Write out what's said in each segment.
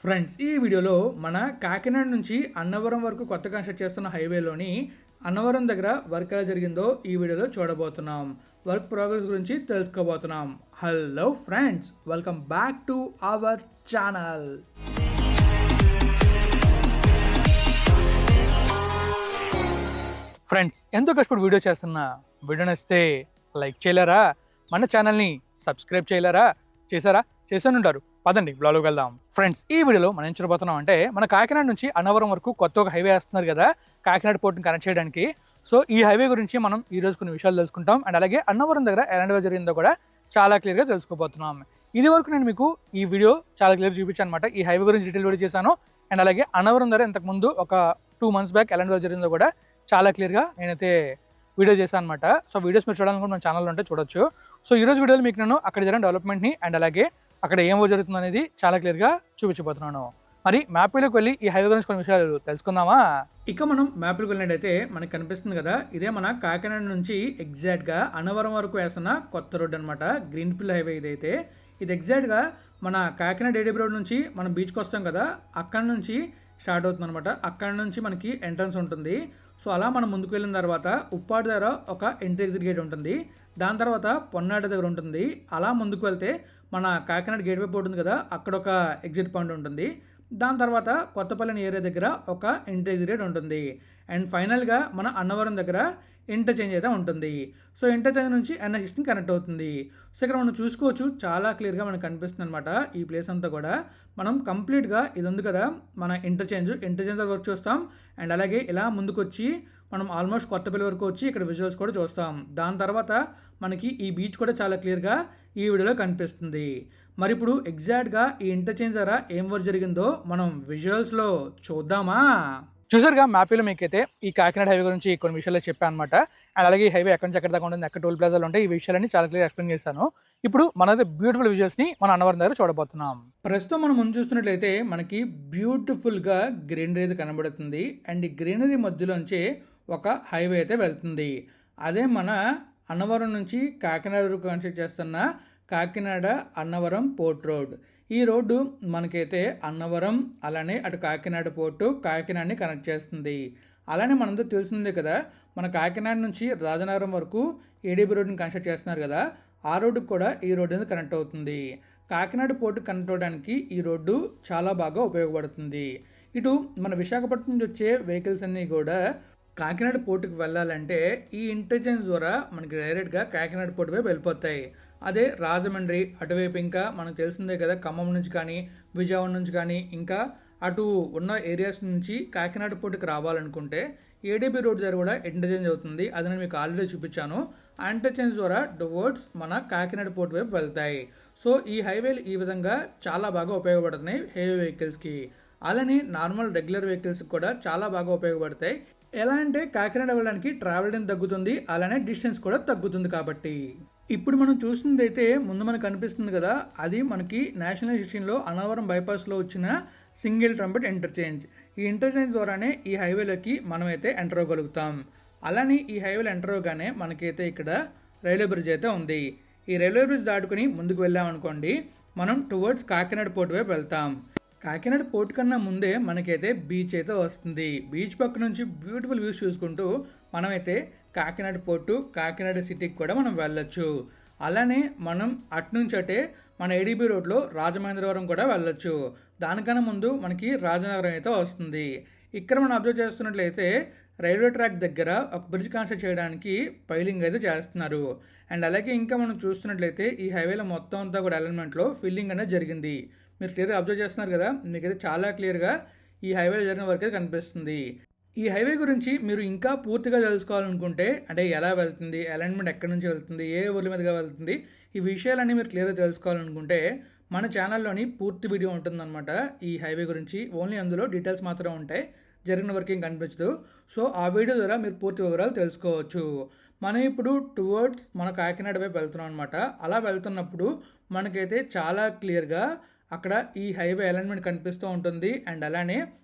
Friends, ఈ వీడియోలో మన కాకినాడ నుంచి అన్నవరం వరకు కొత్త కన్స్ట్రక్ట్ చేస్తున్న హైవేలోని అన్నవరం దగ్గర వర్క్ ఎలా జరిగిందో ఈ వీడియోలో చూడబోతున్నాం. వర్క్ ప్రోగ్రెస్ గురించి తెలుసుకోబోతున్నాం. Hello friends, welcome back to our channel. Friends, ఎంతో కష్టపడి వీడియో చేస్తున్నా. వీడియో నచ్చితే లైక్ చేయలేరా? మన ఛానల్ని సబ్స్క్రైబ్ చేయలేరా? చేశారా? చేశానుంటారు. పదండి బ్లాగ్లోకి వెళ్దాం. ఫ్రెండ్స్, ఈ వీడియోలో మనం ఏం చూడబోతున్నాం అంటే, మన కాకినాడ నుంచి అన్నవరం వరకు కొత్త ఒక హైవే వేస్తున్నారు కదా, కాకినాడ పోర్ట్ని కనెక్ట్ చేయడానికి. సో ఈ హైవే గురించి మనం ఈ రోజు కొన్ని విషయాలు తెలుసుకుంటాం. అండ్ అలాగే అన్నవరం దగ్గర ఎలాంటిగా జరిగిందో కూడా చాలా క్లియర్గా తెలుసుకోబోతున్నాం. ఇది వరకు నేను మీకు ఈ వీడియో చాలా క్లియర్ చూపించాను అనమాట. ఈ హైవే గురించి డీటెయిల్ వీడియో చేశాను. అండ్ అలాగే అన్నవరం దగ్గర ఇంతకుముందు ఒక 2 months బ్యాక్ ఎలాంటిగా జరిగిందో కూడా చాలా క్లియర్గా నేనైతే వీడియో చేశాను అనమాట. సో వీడియోస్ మీరు చూడాలనుకుంటే మన ఛానల్లో ఉంటే చూడొచ్చు. సో ఈ రోజు వీడియోలో మీకు నేను అక్కడ జరిగిన డెవలప్మెంట్ని అండ్ అలాగే అక్కడ ఏమో జరుగుతుంది అనేది చాలా క్లియర్గా చూపించబోతున్నాను. మరి మ్యాప్లోకి వెళ్ళి ఈ హైవే గురించి కొన్ని విషయాలు తెలుసుకుందామా? ఇక మనం మ్యాప్లోకి వెళ్ళినట్టయితే మనకు కనిపిస్తుంది కదా, ఇదే మన కాకినాడ నుంచి ఎగ్జాక్ట్గా అన్నవరం వరకు వేస్తున్న కొత్త రోడ్ అనమాట. గ్రీన్ఫీల్డ్ హైవే ఇదైతే. ఇది ఎగ్జాక్ట్గా మన కాకినాడ ఏడీబీ రోడ్ నుంచి మనం బీచ్కి వస్తాం కదా, అక్కడ నుంచి స్టార్ట్ అవుతుంది అనమాట. అక్కడ నుంచి మనకి ఎంట్రన్స్ ఉంటుంది. సో అలా మనం ముందుకు వెళ్ళిన తర్వాత ఉప్పాడు దగ్గర ఒక ఎంట్రీ ఎగ్జిట్ గేట్ ఉంటుంది. దాని తర్వాత పొన్నాడ దగ్గర ఉంటుంది. అలా ముందుకు వెళ్తే మన కాకినాడ గేట్వే పోర్ట్ ఉంది కదా, అక్కడ ఒక ఎగ్జిట్ పాయింట్ ఉంటుంది. దాని తర్వాత కొత్తపల్లి ఏరియా దగ్గర ఒక ఎంట్రీ ఎగ్జిట్ గేట్ ఉంటుంది. అండ్ ఫైనల్గా మన అన్నవరం దగ్గర ఇంటర్చేంజ్ అయితే ఉంటుంది. సో ఇంటర్చేంజ్ నుంచి NH16 కనెక్ట్ అవుతుంది. సో ఇక్కడ మనం చూసుకోవచ్చు, చాలా క్లియర్గా మనకు కనిపిస్తుంది అనమాట. ఈ ప్లేస్ అంతా కూడా మనం కంప్లీట్గా ఇది ఉంది కదా, మన ఇంటర్చేంజ్ వరకు చూస్తాం. అండ్ అలాగే ఇలా ముందుకు వచ్చి మనం ఆల్మోస్ట్ కొత్తపల్లి వరకు వచ్చి ఇక్కడ విజువల్స్ కూడా చూస్తాం. దాని తర్వాత మనకి ఈ బీచ్ కూడా చాలా క్లియర్గా ఈ వీడియోలో కనిపిస్తుంది. మరి ఇప్పుడు ఎగ్జాక్ట్గా ఈ ఇంటర్చేంజ్ ద్వారా ఏం వర్క్ జరిగిందో మనం విజువల్స్లో చూద్దామా? చూసారుగా మ్యాప్లో మీకైతే ఈ కాకినాడ హైవే గురించి కొన్ని విషయాలు చెప్పాను అనమాట. అండ్ అలాగే ఈ హైవే ఎక్కడి నుంచి ఎక్కడ దాకా ఉంటుంది, ఎక్కడ టోల్ ప్లాజాలు ఉంటాయి, ఈ విషయాలన్నీ చాలా క్లియర్ ఎక్స్ప్లెయిన్ చేశాను. ఇప్పుడు మనది బ్యూటిఫుల్ విజువల్స్ని మన అన్నవరం దగ్గర చూడబోతున్నాం. ప్రస్తుతం మనం ముందు చూస్తున్నట్లయితే మనకి బ్యూటిఫుల్గా గ్రీనరీ అయితే కనబడుతుంది. అండ్ ఈ గ్రీనరీ మధ్యలోంచి ఒక హైవే అయితే వెళ్తుంది. అదే మన అన్నవరం నుంచి కాకినాడ వరకు కన్స్ట్రక్ట్ చేస్తున్న కాకినాడ అన్నవరం పోర్ట్ రోడ్. ఈ రోడ్డు మనకైతే అన్నవరం అలానే అటు కాకినాడ పోర్టు కాకినాడని కనెక్ట్ చేస్తుంది. అలానే మనందరూ తెలిసిందే కదా, మన కాకినాడ నుంచి రాజనగరం వరకు ఏడీబీ రోడ్ని కన్స్ట్రక్ట్ చేస్తున్నారు కదా, ఆ రోడ్డుకు కూడా ఈ రోడ్డు అనేది కనెక్ట్ అవుతుంది. కాకినాడ పోర్టు కనెక్ట్ అవ్వడానికి ఈ రోడ్డు చాలా బాగా ఉపయోగపడుతుంది. ఇటు మన విశాఖపట్నం నుంచి వచ్చే వెహికల్స్ అన్నీ కూడా కాకినాడ పోర్టుకు వెళ్ళాలంటే ఈ ఇంటర్చేంజ్ ద్వారా మనకి డైరెక్ట్గా కాకినాడ పోర్టు వైపు వెళ్ళిపోతాయి. అదే రాజమండ్రి అటువైపు ఇంకా మనకు తెలిసిందే కదా, ఖమ్మం నుంచి కానీ విజయవాడ నుంచి కానీ ఇంకా అటు ఉన్న ఏరియాస్ నుంచి కాకినాడ పోర్టుకి రావాలనుకుంటే ఏడీబీ రోడ్ దగ్గర కూడా ఇంటర్చేంజ్ అవుతుంది. అది నేను మీకు ఆల్రెడీ చూపించాను. ఆ ఇంటర్చేంజ్ ద్వారా టువర్డ్స్ మన కాకినాడ పోర్టు వైపు వెళ్తాయి. సో ఈ హైవేలు ఈ విధంగా చాలా బాగా ఉపయోగపడుతున్నాయి హెవీ వెహికల్స్కి. అలానే నార్మల్ రెగ్యులర్ వెహికల్స్కి కూడా చాలా బాగా ఉపయోగపడతాయి. ఎలా అంటే కాకినాడ వెళ్ళడానికి ట్రావెల్ టైం తగ్గుతుంది, అలానే డిస్టెన్స్ కూడా తగ్గుతుంది. కాబట్టి ఇప్పుడు మనం చూసింది అయితే ముందు మనకు కనిపిస్తుంది కదా, అది మనకి నేషనల్ హైవేలో అన్నవరం బైపాస్లో వచ్చిన సింగిల్ ట్రంపెట్ ఇంటర్చేంజ్. ఈ ఇంటర్చేంజ్ ద్వారానే ఈ హైవేలోకి మనమైతే ఎంటర్ అవ్వగలుగుతాం. అలానే ఈ హైవేలో ఎంటర్ అవ్వగానే మనకైతే ఇక్కడ రైల్వే బ్రిడ్జ్ అయితే ఉంది. ఈ రైల్వే బ్రిడ్జ్ దాటుకుని ముందుకు వెళ్ళామనుకోండి, మనం టువర్డ్స్ కాకినాడ పోర్ట్ వైపు వెళ్తాం. కాకినాడ పోర్ట్ కన్నా ముందే మనకైతే బీచ్ అయితే వస్తుంది. బీచ్ పక్క నుంచి బ్యూటిఫుల్ వ్యూస్ చూసుకుంటూ మనమైతే కాకినాడ పోర్టు కాకినాడ సిటీకి కూడా మనం వెళ్ళొచ్చు. అలానే మనం అటునుంచి అటే మన ఏడీబీ రోడ్లో రాజమహేంద్రవరం కూడా వెళ్ళొచ్చు. దానికన్నా ముందు మనకి రాజనగరం అయితే వస్తుంది. ఇక్కడ మనం అబ్జర్వ్ చేస్తున్నట్లయితే రైల్వే ట్రాక్ దగ్గర ఒక బ్రిడ్జ్ కన్స్ట్రక్ట్ చేయడానికి పైలింగ్ అయితే చేస్తున్నారు. అండ్ అలాగే ఇంకా మనం చూస్తున్నట్లయితే ఈ హైవేలో మొత్తం అంతా కూడా అలైన్మెంట్లో ఫిల్లింగ్ అనేది జరిగింది. మీరు క్లియర్గా అబ్జర్వ్ చేస్తున్నారు కదా, మీకైతే చాలా క్లియర్గా ఈ హైవేలో జరిగిన వర్క్ అయితే కనిపిస్తుంది. ఈ హైవే గురించి మీరు ఇంకా పూర్తిగా తెలుసుకోవాలనుకుంటే, అంటే ఎలా వెళ్తుంది, అలైన్మెంట్ ఎక్కడి నుంచి వెళ్తుంది, ఏ ఊర్ల మీదుగా వెళ్తుంది, ఈ విషయాలన్నీ మీరు క్లియర్గా తెలుసుకోవాలనుకుంటే మన ఛానల్లోని పూర్తి వీడియో ఉంటుందన్నమాట. ఈ హైవే గురించి ఓన్లీ అందులో డీటెయిల్స్ మాత్రమే ఉంటాయి, జరిగిన వర్కింగ్ కనిపించదు. సో ఆ వీడియో ద్వారా మీరు పూర్తి వివరాలు తెలుసుకోవచ్చు. మనం ఇప్పుడు టువర్డ్స్ మన కాకినాడ వైపు వెళ్తున్నాం అనమాట. అలా వెళ్తున్నప్పుడు మనకైతే చాలా క్లియర్గా అక్కడ ఈ హైవే అలైన్మెంట్ కనిపిస్తూ ఉంటుంది. అండ్ అలానే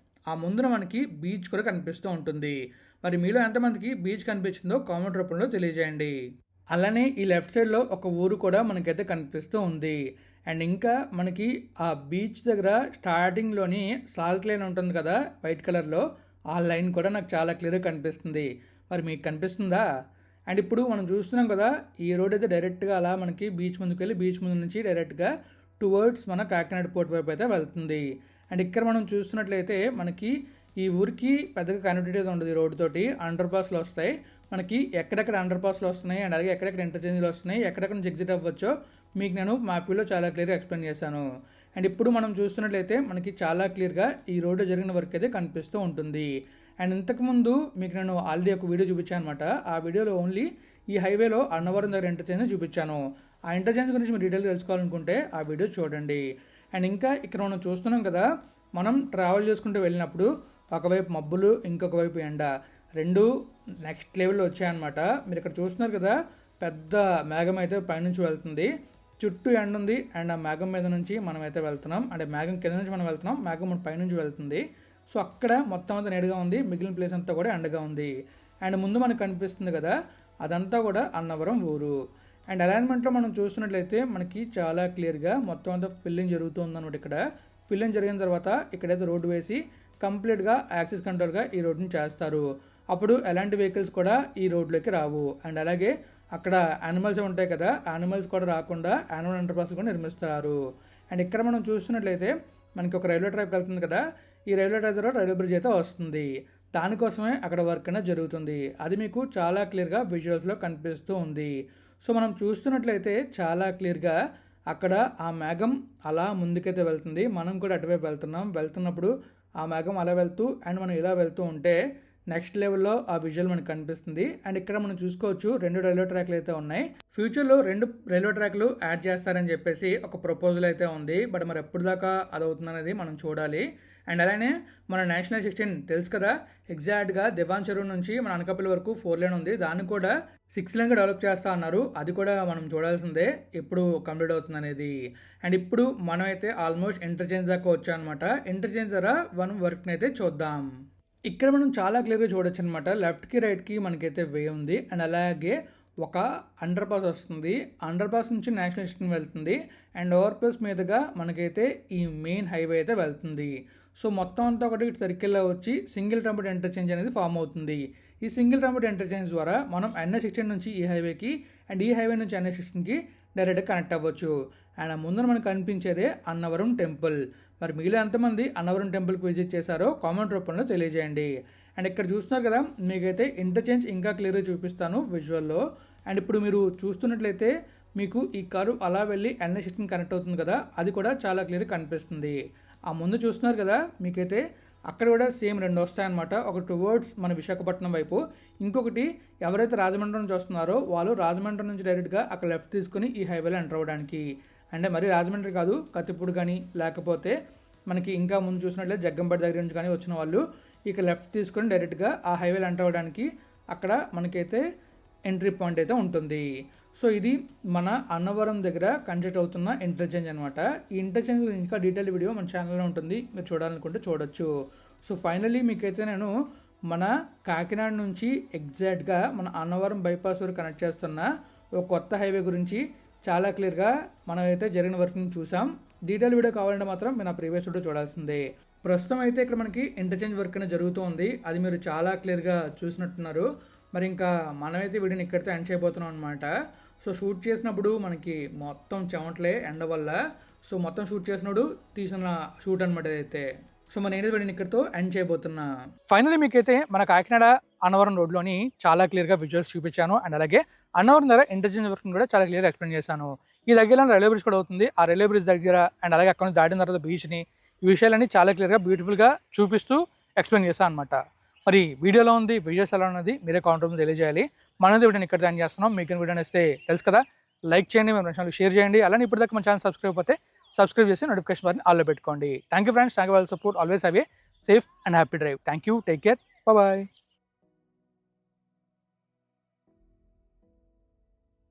ఆ ముందున మనకి బీచ్ కూడా కనిపిస్తూ ఉంటుంది. మరి మీలో ఎంతమందికి బీచ్ కనిపించిందో కామెంట్ రూపంలో తెలియజేయండి. అలానే ఈ లెఫ్ట్ సైడ్లో ఒక ఊరు కూడా మనకైతే కనిపిస్తూ ఉంది. అండ్ ఇంకా మనకి ఆ బీచ్ దగ్గర స్టార్టింగ్లోని సాల్ట్ లైన్ ఉంటుంది కదా వైట్ కలర్లో, ఆ లైన్ కూడా నాకు చాలా క్లియర్గా కనిపిస్తుంది. మరి మీకు కనిపిస్తుందా? అండ్ ఇప్పుడు మనం చూస్తున్నాం కదా, ఈ రోడ్ అయితే డైరెక్ట్గా అలా మనకి బీచ్ ముందుకు వెళ్ళి బీచ్ ముందు నుంచి డైరెక్ట్గా టువర్డ్స్ మన కాకినాడ పోర్ట్ వైపు అయితే వెళ్తుంది. అండ్ ఇక్కడ మనం చూస్తున్నట్లయితే మనకి ఈ ఊరికి పెద్దగా కనెక్టివిటీ ఉండదు. ఈ రోడ్డు తోటి అండర్ పాస్లు వస్తాయి మనకి, ఎక్కడెక్కడ అండర్ పాస్లు వస్తున్నాయి అండ్ అలాగే ఎక్కడెక్కడ ఇంటర్చేంజ్లు వస్తున్నాయి, ఎక్కడెక్కడ నుంచి ఎగ్జిట్ అవ్వచ్చో మీకు నేను మ్యాప్లో చాలా క్లియర్గా ఎక్స్ప్లెయిన్ చేశాను. అండ్ ఇప్పుడు మనం చూస్తున్నట్లయితే మనకి చాలా క్లియర్గా ఈ రోడ్డు జరిగిన వర్క్ అయితే కనిపిస్తూ ఉంటుంది. అండ్ ఇంతకుముందు మీకు నేను ఆల్రెడీ ఒక వీడియో చూపించాను అనమాట. ఆ వీడియోలో ఓన్లీ ఈ హైవేలో అన్నవరం దగ్గర ఇంటర్చేంజ్ చూపించాను. ఆ ఇంటర్చేంజ్ గురించి మీరు డీటెయిల్ తెలుసుకోవాలనుకుంటే ఆ వీడియో చూడండి. అండ్ ఇంకా ఇక్కడ మనం చూస్తున్నాం కదా, మనం ట్రావెల్ చేసుకుంటూ వెళ్ళినప్పుడు ఒకవైపు మబ్బులు ఇంకొక వైపు ఎండ, రెండు నెక్స్ట్ లెవెల్లో వచ్చాయన్నమాట. మీరు ఇక్కడ చూస్తున్నారు కదా, పెద్ద మేఘం అయితే పైనుంచి వెళ్తుంది, చుట్టూ ఎండ ఉంది. అండ్ ఆ మేఘం మీద నుంచి మనం అయితే వెళ్తున్నాం, అంటే మేఘం కింద నుంచి మనం వెళ్తున్నాం, మేఘం మన పైనుంచి వెళ్తుంది. సో అక్కడ మొత్తం అంతా నీడగా ఉంది, మిగిలిన ప్లేస్ అంతా కూడా ఎండగా ఉంది. అండ్ ముందు మనకు కనిపిస్తుంది కదా, అదంతా కూడా అన్నవరం ఊరు. అండ్ అలైన్మెంట్లో మనం చూస్తున్నట్లయితే మనకి చాలా క్లియర్గా మొత్తం అంతా ఫిల్లింగ్ జరుగుతుంది అనమాట. ఇక్కడ ఫిల్లింగ్ జరిగిన తర్వాత ఇక్కడైతే రోడ్డు వేసి కంప్లీట్గా యాక్సిస్ కంట్రోల్గా ఈ రోడ్డుని చేస్తారు. అప్పుడు ఎలాంటి వెహికల్స్ కూడా ఈ రోడ్లోకి రావు. అండ్ అలాగే అక్కడ యానిమల్స్ ఉంటాయి కదా, యానిమల్స్ కూడా రాకుండా యానిమల్ అండర్పాస్ కూడా నిర్మిస్తారు. అండ్ ఇక్కడ మనం చూస్తున్నట్లయితే మనకి ఒక రైల్వే ట్రాక్ వెళ్తుంది కదా, ఈ రైల్వే ట్రాక్ ద్వారా రైల్వే బ్రిడ్జ్ అయితే వస్తుంది. దానికోసమే అక్కడ వర్క్ అనేది జరుగుతుంది. అది మీకు చాలా క్లియర్గా విజువల్స్లో కనిపిస్తూ ఉంది. సో మనం చూస్తున్నట్లయితే చాలా క్లియర్గా అక్కడ ఆ మేఘం అలా ముందుకైతే వెళ్తుంది, మనం కూడా అటువైపు వెళ్తున్నప్పుడు ఆ మేఘం అలా వెళ్తూ అండ్ మనం ఇలా వెళ్తూ ఉంటే నెక్స్ట్ లెవెల్లో ఆ విజువల్ మనకు కనిపిస్తుంది. అండ్ ఇక్కడ మనం చూసుకోవచ్చు 2 రైల్వే ట్రాక్లు అయితే ఉన్నాయి. ఫ్యూచర్లో 2 రైల్వే ట్రాక్లు యాడ్ చేస్తారని చెప్పేసి ఒక ప్రపోజల్ అయితే ఉంది. బట్ మరి ఎప్పుడు దాకా అది అవుతుంది అనేది మనం చూడాలి. అండ్ అలానే మన నేషనల్ 16 తెలుసు కదా, ఎగ్జాక్ట్గా దివాన్ చెరువు నుంచి మన అనకాపల్లి వరకు 4 లేన్ ఉంది, దాన్ని కూడా 6 లేన్గా డెవలప్ చేస్తా అన్నారు. అది కూడా మనం చూడాల్సిందే ఎప్పుడు కంప్లీట్ అవుతుంది అనేది. అండ్ ఇప్పుడు మనం అయితే ఆల్మోస్ట్ ఇంటర్చేంజ్ దాకా వచ్చాం అనమాట. ఇంటర్చేంజ్ ద్వారా మనం వర్క్ని అయితే చూద్దాం. ఇక్కడ మనం చాలా క్లియర్గా చూడొచ్చు అనమాట, లెఫ్ట్కి రైట్కి మనకైతే వే ఉంది. అండ్ అలాగే ఒక అండర్ పాస్ వస్తుంది, అండర్ పాస్ నుంచి నేషనల్ 16 వెళ్తుంది. అండ్ ఓవర్ పాస్ మీదుగా మనకైతే ఈ మెయిన్ హైవే అయితే వెళ్తుంది. సో మొత్తం అంతా ఒకటి సర్కిల్లో వచ్చి సింగిల్ ట్రంపెట్ ఇంటర్చేంజ్ అనేది ఫామ్ అవుతుంది. ఈ సింగిల్ ట్రంపెట్ ఇంటర్చేంజ్ ద్వారా మనం NH16 నుంచి ఈ హైవేకి అండ్ ఈ హైవే నుంచి NH16కి డైరెక్ట్గా కనెక్ట్ అవ్వచ్చు. అండ్ ముందు మనకు కనిపించేదే అన్నవరం టెంపుల్. మరి మిగిలిన ఎంతమంది అన్నవరం టెంపుల్కి విజిట్ చేశారో కామెంట్ రూపంలో తెలియజేయండి. అండ్ ఇక్కడ చూస్తున్నారు కదా, మీకైతే ఇంటర్చేంజ్ ఇంకా క్లియర్గా చూపిస్తాను విజువల్లో. అండ్ ఇప్పుడు మీరు చూస్తున్నట్లయితే మీకు ఈ కారు అలా వెళ్ళి NH16 కనెక్ట్ అవుతుంది కదా, అది కూడా చాలా క్లియర్గా కనిపిస్తుంది. ఆ ముందు చూస్తున్నారు కదా, మీకైతే అక్కడ కూడా సేమ్ 2 వస్తాయన్నమాట. ఒకటి టువర్డ్స్ మన విశాఖపట్నం వైపు, ఇంకొకటి ఎవరైతే రాజమండ్రి నుంచి వస్తున్నారో వాళ్ళు రాజమండ్రి నుంచి డైరెక్ట్గా అక్కడ లెఫ్ట్ తీసుకుని ఈ హైవేలో ఎంటర్ అవ్వడానికి. అంటే మరి రాజమండ్రి కాదు, కత్తిపూడి కానీ లేకపోతే మనకి ఇంకా ముందు చూసినట్లయితే జగ్గంపేట దగ్గర నుంచి కానీ వచ్చిన వాళ్ళు ఇక లెఫ్ట్ తీసుకొని డైరెక్ట్గా ఆ హైవేలో ఎంటర్ అవ్వడానికి అక్కడ మనకైతే ఎంట్రీ పాయింట్ అయితే ఉంటుంది. సో ఇది మన అన్నవరం దగ్గర కన్స్ట్రక్ట్ అవుతున్న ఇంటర్చేంజ్ అనమాట. ఈ ఇంటర్చేంజ్ ఇంకా డీటెయిల్ వీడియో మన ఛానల్లో ఉంటుంది, మీరు చూడాలనుకుంటే చూడొచ్చు. సో ఫైనలీ మీకైతే నేను మన కాకినాడ నుంచి ఎగ్జాక్ట్గా మన అన్నవరం బైపాస్ వరకు కనెక్ట్ చేస్తున్న ఒక కొత్త హైవే గురించి చాలా క్లియర్గా మనం అయితే జరిగిన వర్క్ని చూసాం. డీటెయిల్ వీడియో కావాలంటే మాత్రం మీరు నా ప్రీవియస్ వీడియో చూడాల్సిందే. ప్రస్తుతం అయితే ఇక్కడ మనకి ఇంటర్చేంజ్ వర్క్ అనేది జరుగుతూ ఉంది, అది మీరు చాలా క్లియర్గా చూసినట్టున్నారు. మరి ఇంకా మనమైతే వీడియోని ఇక్కడితో ఎండ్ చేయబోతున్నాం అనమాట. సో షూట్ చేసినప్పుడు మనకి మొత్తం చెమటలే ఎండ వల్ల, సో మొత్తం షూట్ చేసినప్పుడు తీసిన షూట్ అనమాట అయితే. సో మన నేనైతే వీడియోని ఇక్కడితో ఎండ్ చేయబోతున్నా. ఫైనల్లీ మీకైతే మన కాకినాడ అన్నవరం రోడ్లోని చాలా క్లియర్గా విజువల్స్ చూపించాను. అండ్ అలాగే అన్నవరం దగ్గర ఇంటర్చేంజ్ వర్క్ కూడా చాలా క్లియర్గా ఎక్స్ప్లెయిన్ చేశాను. ఈ దగ్గర రైల్వే బ్రిడ్జ్ కూడా అవుతుంది, ఆ రైల్వే బ్రిడ్జ్ దగ్గర అండ్ అలాగే అక్కడ నుంచి దాటిన తర్వాత బీచ్ని, ఈ విషయాలన్నీ చాలా క్లియర్గా బ్యూటిఫుల్గా చూపిస్తూ ఎక్స్ప్లెయిన్ చేశాను అనమాట. మరి వీడియోలో ఉంది, విజువల్స్ ఎలా ఉన్నది మీరే కామెంట్ రూపంలో తెలియజేయాలి. మనది వీడియోని ఇక్కడ జాయిన్ చేస్తున్నాం. మీకు వీడియో నచ్చితే తెలుసు కదా, లైక్ చేయండి, మీ ఫ్రెండ్స్ షేర్ చేయండి. అలానే ఇప్పటిదాకా మన ఛానల్ సబ్స్క్రైబ్ అయితే సబ్స్క్రైబ్ చేసి నోటిఫికేషన్ బార్ని ఆల్లో పెట్టుకోండి. Thank you friends, thank you for support. Always have a safe and happy drive. Thank you, take care, bye.